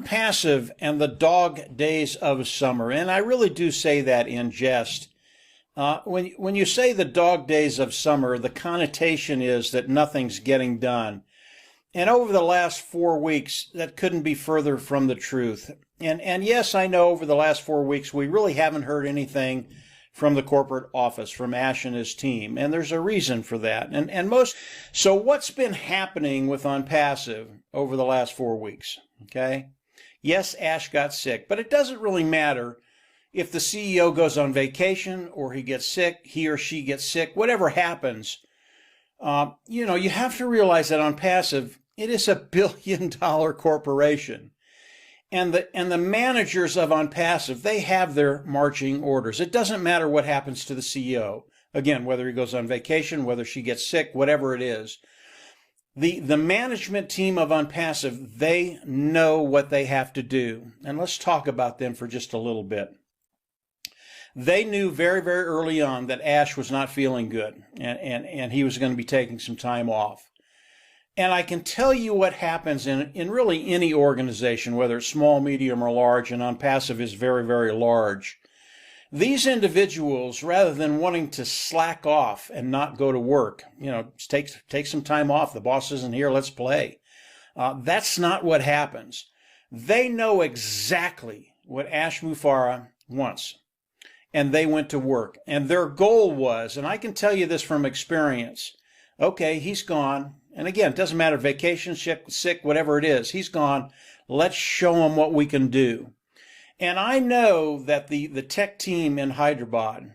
Onpassive and the dog days of summer, and I really do say that in jest. When you say the dog days of summer, the connotation is that nothing's getting done. And over the last 4 weeks, that couldn't be further from the truth. And yes, I know over the last 4 weeks, we really haven't heard anything from the corporate office, from Ash and his team. And there's a reason for that. So what's been happening with Onpassive over the last 4 weeks? Okay. Yes, Ash got sick, but it doesn't really matter if the CEO goes on vacation or he gets sick, he or she gets sick, whatever happens. You have to realize that Onpassive, it is $1 billion corporation. And the managers of Onpassive, they have their marching orders. It doesn't matter what happens to the CEO. Again, whether he goes on vacation, whether she gets sick, whatever it is. The management team of Onpassive, they know what they have to do. And let's talk about them for just a little bit. They knew very, very early on that Ash was not feeling good and he was going to be taking some time off. And I can tell you what happens in really any organization, whether it's small, medium, or large, and Onpassive is very, very large. These individuals, rather than wanting to slack off and not go to work, take some time off. The boss isn't here, let's play. That's not what happens. They know exactly what Ash Mufareh wants. And they went to work. And their goal was, and I can tell you this from experience, okay, he's gone. And again, it doesn't matter, vacation, sick, whatever it is, he's gone. Let's show him what we can do. And I know that the tech team in Hyderabad,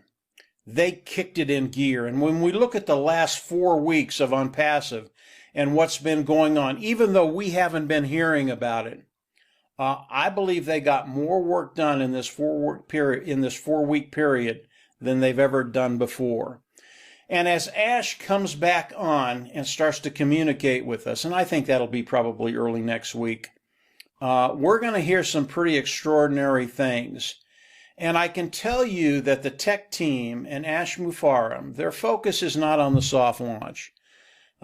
they kicked it in gear. And when we look at the last 4 weeks of Onpassive and what's been going on, even though we haven't been hearing about it, I believe they got more work done in this 4-week period than they've ever done before. And as Ash comes back on and starts to communicate with us, and I think that'll be probably early next week, we're going to hear some pretty extraordinary things. And I can tell you that the tech team and Ash Mufareh, their focus is not on the soft launch.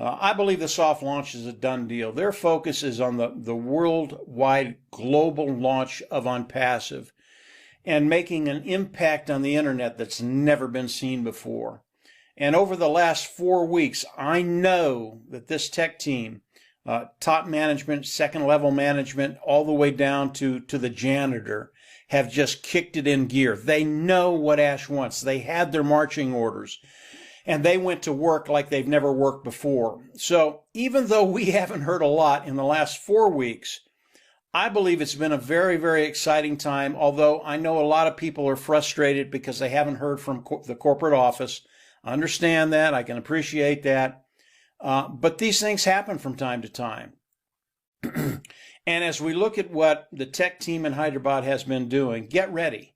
I believe the soft launch is a done deal. Their focus is on the worldwide global launch of Onpassive and making an impact on the internet that's never been seen before. And over the last 4 weeks, I know that this tech team, top management, second level management, all the way down to the janitor, have just kicked it in gear. They know what Ash wants. They had their marching orders. And they went to work like they've never worked before. So even though we haven't heard a lot in the last 4 weeks, I believe it's been a very, very exciting time, although I know a lot of people are frustrated because they haven't heard from the corporate office. I understand that. I can appreciate that. But these things happen from time to time. And as we look at what the tech team in Hyderabad has been doing, get ready.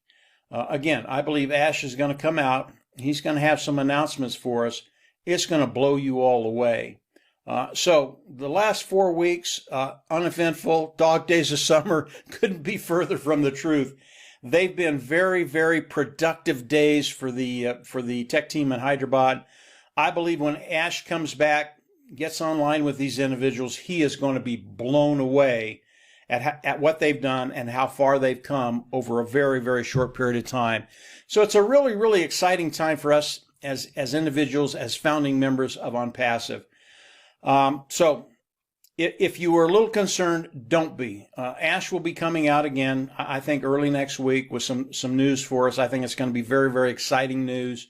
Again, I believe Ash is going to come out. He's going to have some announcements for us. It's going to blow you all away. So the last 4 weeks, uneventful, dog days of summer, couldn't be further from the truth. They've been very, very productive days for the tech team in Hyderabad. I believe when Ash comes back, gets online with these individuals, he is going to be blown away at what they've done and how far they've come over a very, very short period of time. So it's a really, really exciting time for us as individuals, as founding members of Onpassive. So if you were a little concerned, don't be. Ash will be coming out again, I think, early next week with some news for us. I think it's going to be very, very exciting news.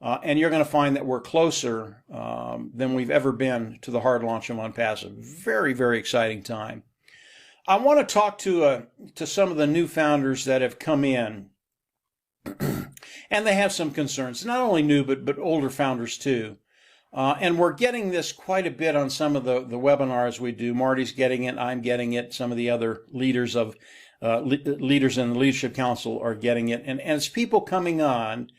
And you're going to find that we're closer than we've ever been to the hard launch of Onpassive. Very, very exciting time. I want to talk to some of the new founders that have come in, and they have some concerns. Not only new, but older founders too. And we're getting this quite a bit on some of the webinars we do. Marty's getting it, I'm getting it. Some of the other leaders in the Leadership Council are getting it. And it's people coming on,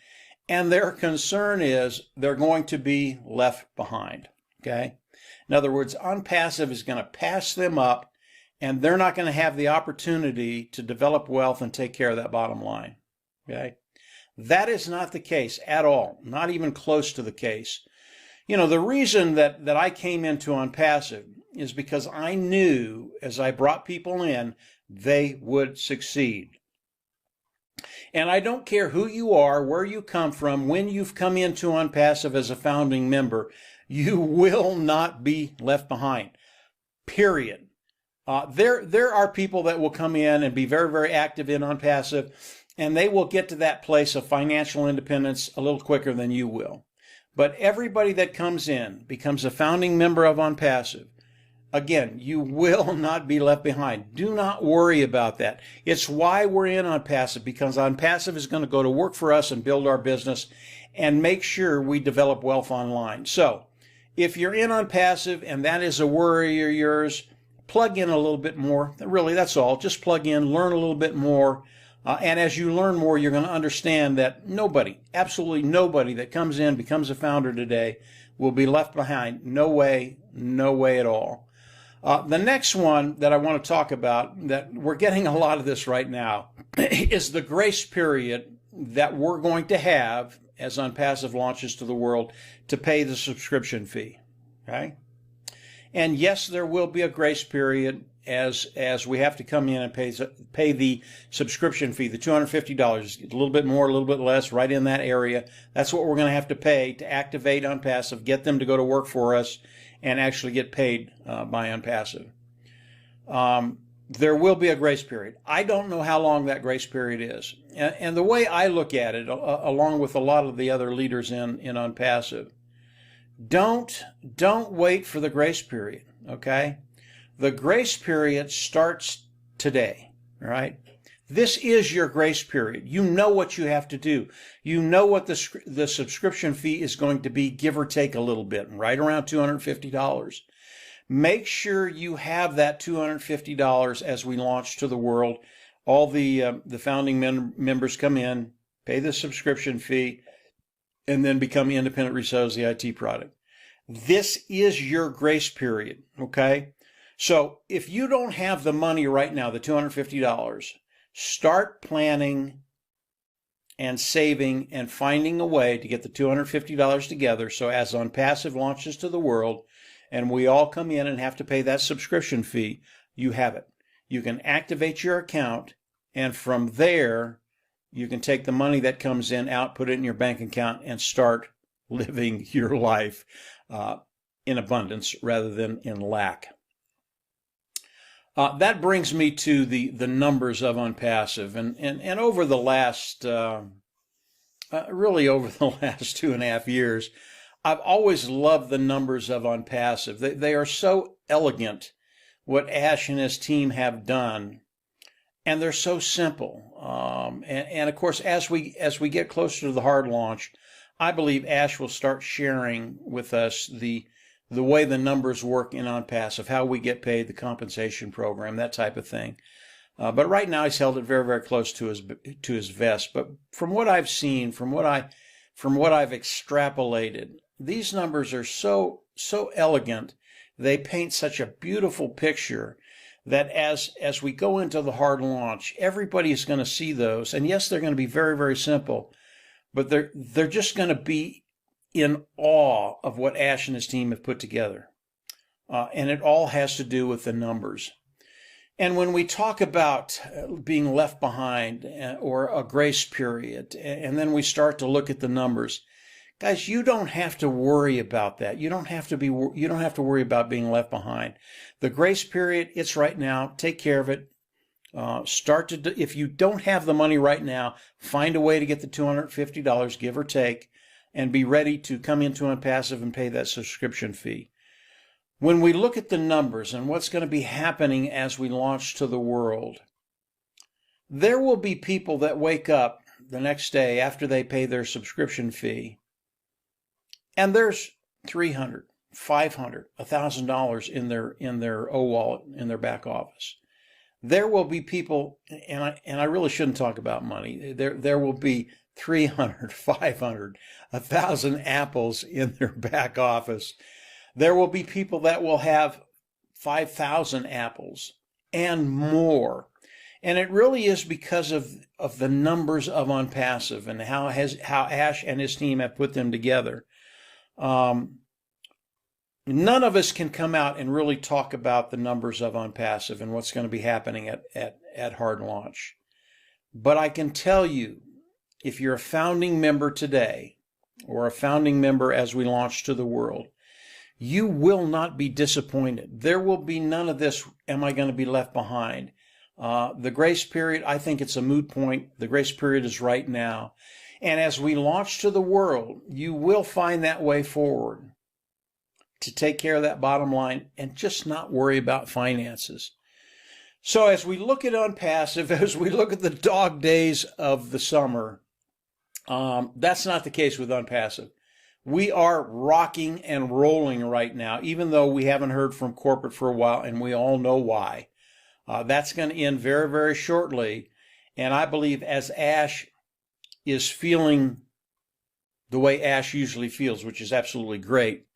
and their concern is they're going to be left behind. Okay? In other words, Onpassive is going to pass them up, and they're not going to have the opportunity to develop wealth and take care of that bottom line. Okay? That is not the case at all, not even close to the case. The reason that I came into Onpassive is because I knew as I brought people in, they would succeed. And I don't care who you are, where you come from, when you've come into Onpassive as a founding member, you will not be left behind, period. There are people that will come in and be very, very active in Onpassive, and they will get to that place of financial independence a little quicker than you will. But everybody that comes in becomes a founding member of Onpassive. Again, you will not be left behind. Do not worry about that. It's why we're in Onpassive, because Onpassive is going to go to work for us and build our business and make sure we develop wealth online. So if you're in Onpassive and that is a worry of yours, plug in a little bit more. Really, that's all. Just plug in, learn a little bit more. And as you learn more, you're going to understand that nobody, absolutely nobody that comes in, becomes a founder today, will be left behind. No way at all. The next one that I want to talk about, that we're getting a lot of this right now, is the grace period that we're going to have as Onpassive launches to the world to pay the subscription fee. Okay? And yes, there will be a grace period as we have to come in and pay the subscription fee, the $250, a little bit more, a little bit less, right in that area. That's what we're going to have to pay to activate Onpassive, get them to go to work for us, and actually get paid by Onpassive. There will be a grace period. I don't know how long that grace period is. And the way I look at it, along with a lot of the other leaders in Onpassive, don't wait for the grace period, okay? The grace period starts today, all right? This is your grace period. You know what you have to do. You know what the subscription fee is going to be, give or take a little bit, right around $250. Make sure you have that $250 as we launch to the world. All the founding members come in, pay the subscription fee, and then become independent resellers of the IT product. This is your grace period, okay? So if you don't have the money right now, the $250, start planning and saving and finding a way to get the $250 together, so as Onpassive launches to the world and we all come in and have to pay that subscription fee, you have it. You can activate your account, and from there you can take the money that comes in out, put it in your bank account, and start living your life in abundance rather than in lack. That brings me to the numbers of Onpassive, and over the last, really over the last 2.5 years, I've always loved the numbers of Onpassive. They are so elegant, what Ash and his team have done, and they're so simple. And of course, as we get closer to the hard launch, I believe Ash will start sharing with us the way the numbers work in Onpassive, how we get paid, the compensation program, that type of thing. But right now he's held it very, very close to his vest. But from what I've seen, from what I've extrapolated, these numbers are so elegant. They paint such a beautiful picture that as we go into the hard launch, everybody's going to see those. And yes, they're going to be very, very simple, but they're just going to be in awe of what Ash and his team have put together. And it all has to do with the numbers. And when we talk about being left behind or a grace period, and then we start to look at the numbers, guys, you don't have to worry about that. You don't have to worry about being left behind. The grace period, it's right now. Take care of it. If you don't have the money right now, find a way to get the $250, give or take, and be ready to come into Onpassive and pay that subscription fee. When we look at the numbers and what's going to be happening as we launch to the world, there will be people that wake up the next day after they pay their subscription fee, and there's $300, $500, $1,000 in their wallet, in their back office. There will be people, and I really shouldn't talk about money. There will be 300, 500, 1,000 apples in their back office. There will be people that will have 5,000 apples and more. And it really is because of the numbers of Onpassive and how Ash and his team have put them together. Now, None of us can come out and really talk about the numbers of Onpassive and what's going to be happening at hard launch. But I can tell you, if you're a founding member today, or a founding member as we launch to the world, you will not be disappointed. There will be none of this, am I going to be left behind? The grace period, I think it's a moot point. The grace period is right now. And as we launch to the world, you will find that way forward to take care of that bottom line and just not worry about finances. So as we look at Onpassive, as we look at the dog days of the summer, that's not the case with Onpassive. We are rocking and rolling right now, even though we haven't heard from corporate for a while, and we all know why. That's going to end very, very shortly. And I believe as Ash is feeling the way Ash usually feels, which is absolutely great,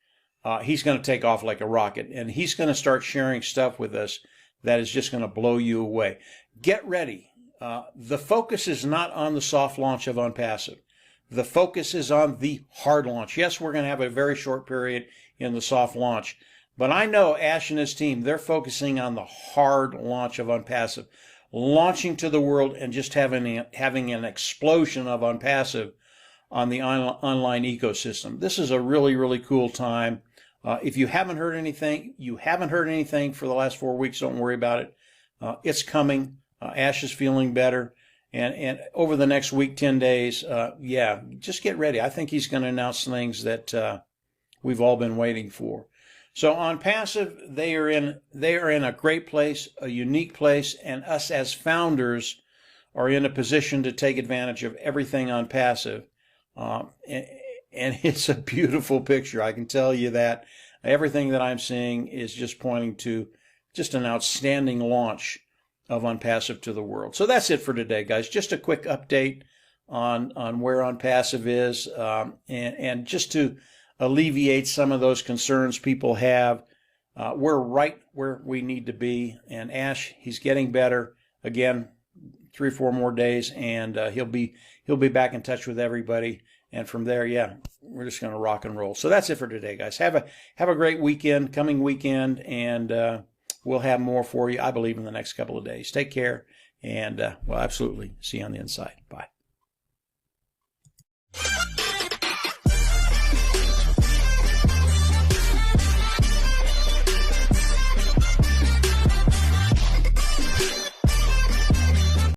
he's going to take off like a rocket, and he's going to start sharing stuff with us that is just going to blow you away. Get ready. The focus is not on the soft launch of Onpassive. The focus is on the hard launch. Yes, we're going to have a very short period in the soft launch, but I know Ash and his team, they're focusing on the hard launch of Onpassive, launching to the world and just having an explosion of Onpassive on the online ecosystem. This is a really, really cool time. If you haven't heard anything, for the last 4 weeks, don't worry about it. It's coming. Ash is feeling better. And over the next week, 10 days, yeah, just get ready. I think he's going to announce things that we've all been waiting for. So Onpassive, they are in a great place, a unique place, and us as founders are in a position to take advantage of everything Onpassive. And it's a beautiful picture. I can tell you that everything that I'm seeing is just pointing to just an outstanding launch of Onpassive to the world. So that's it for today, guys. Just a quick update on where Onpassive is, and just to alleviate some of those concerns people have. We're right where we need to be, and Ash, he's getting better. Again, 3 or 4 more days, and he'll be back in touch with everybody. And from there, yeah, we're just going to rock and roll. So that's it for today, guys. Have a great weekend, coming weekend, and we'll have more for you, I believe, in the next couple of days. Take care, and we'll absolutely see you on the inside. Bye.